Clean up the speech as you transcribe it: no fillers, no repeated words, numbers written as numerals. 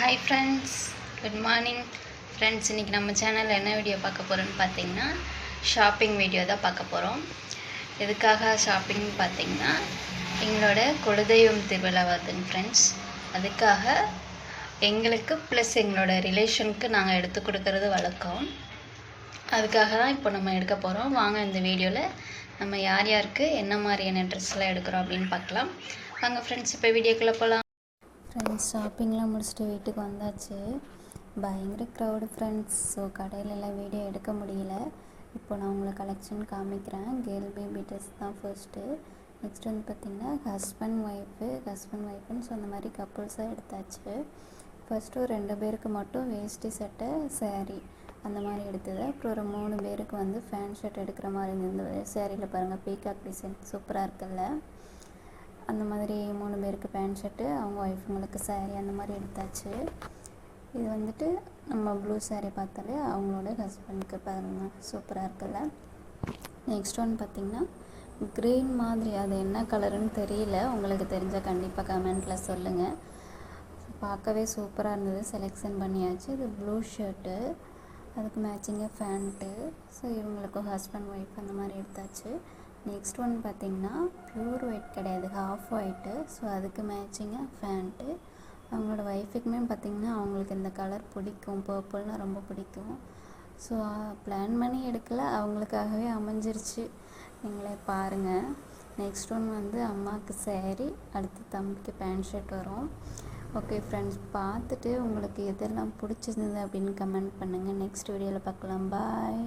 Hi friends, good morning friends. இன்றைக்கி நம்ம சேனலில் என்ன வீடியோ பார்க்க போகிறோன்னு பார்த்தீங்கன்னா ஷாப்பிங் வீடியோ தான் பார்க்க போகிறோம். எதுக்காக ஷாப்பிங் பார்த்தீங்கன்னா எங்களோட குலதெய்வம் திருவிழா வருதுங்க ஃப்ரெண்ட்ஸ். அதுக்காக எங்களுக்கு ப்ளஸ் எங்களோட ரிலேஷனுக்கு நாங்கள் எடுத்து கொடுக்கறது வழக்கம். அதுக்காக தான் இப்போ நம்ம எடுக்க போகிறோம். வாங்க இந்த வீடியோவில் நம்ம யார் யாருக்கு என்ன மாதிரியான ட்ரெஸ்லாம் எடுக்கிறோம் அப்படின்னு பார்க்கலாம். வாங்க ஃப்ரெண்ட்ஸ், இப்போ வீடியோக்குள்ளே போகலாம். ஃப்ரெண்ட்ஸ், ஷாப்பிங்லாம் முடிச்சுட்டு வீட்டுக்கு வந்தாச்சு. பயங்கர க்ரௌடு ஃப்ரெண்ட்ஸ். ஸோ கடையிலலாம் வீடியோ எடுக்க முடியல. இப்போ நான் உங்களுக்கு கலெக்ஷன் காமிக்கிறேன். கேர்ள் பேபி ட்ரெஸ் தான் ஃபர்ஸ்ட்டு. நெக்ஸ்ட் வந்து பார்த்திங்கன்னா ஹஸ்பண்ட் ஒய்ஃபுன்னு சொன்ன மாதிரி கப்புள்ஸாக எடுத்தாச்சு. ஃபஸ்ட்டு ஒரு 2 பேருக்கு மட்டும் வேஷ்டி சட்டை சேரீ அந்த மாதிரி எடுத்தது. அப்புறம் ஒரு 3 பேருக்கு வந்து ஃபேன் ஷர்ட் எடுக்கிற மாதிரி இருந்தது. சேரீயில் பாருங்கள் பீகாக் டிசைன் சூப்பராக இருக்குல்ல. அந்த மாதிரி 3 பேருக்கு பேண்ட் ஷர்ட்டு, அவங்க ஒய்ஃபுங்களுக்கு சேரீ அந்த மாதிரி எடுத்தாச்சு. இது வந்துட்டு நம்ம ப்ளூ சேரீ பார்த்தாலே அவங்களோட ஹஸ்பண்டுக்கு பாருங்க சூப்பராக இருக்குல்ல. நெக்ஸ்ட் ஒன் பார்த்திங்கன்னா க்ரீன் மாதிரி, அது என்ன கலருன்னு தெரியல. உங்களுக்கு தெரிஞ்சால் கண்டிப்பாக கமெண்ட்டில் சொல்லுங்கள். பார்க்கவே சூப்பராக இருந்தது. செலெக்ஷன் பண்ணியாச்சு. இது ப்ளூ ஷர்ட்டு, அதுக்கு மேட்சிங்காக ஃபேண்ட்டு. ஸோ இவங்களுக்கும் ஹஸ்பண்ட் ஒய்ஃப் அந்த மாதிரி எடுத்தாச்சு. நெக்ஸ்ட் ஒன் பார்த்திங்கன்னா ப்யூர் ஒயிட் கிடையாது, ஹாஃப் ஒயிட்டு. ஸோ அதுக்கு மேட்சிங்காக ஃபேண்ட்டு. அவங்களோட ஒய்ஃபுக்குமே பார்த்திங்கன்னா அவங்களுக்கு இந்த கலர் பிடிக்கும், பர்பிள்னால் ரொம்ப பிடிக்கும். ஸோ பிளான் பண்ணி எடுக்கலை, அவங்களுக்காகவே அமைஞ்சிருச்சு. நீங்களே பாருங்கள். நெக்ஸ்ட் ஒன் வந்து அம்மாவுக்கு சேரீ, அடுத்து தம்பிக்கு பேண்ட் ஷர்ட் வரும். ஓகே ஃப்ரெண்ட்ஸ், பார்த்துட்டு உங்களுக்கு எதெல்லாம் பிடிச்சிருந்தது அப்படின்னு கமெண்ட் பண்ணுங்கள். நெக்ஸ்ட் வீடியோவில் பார்க்கலாம். பாய்.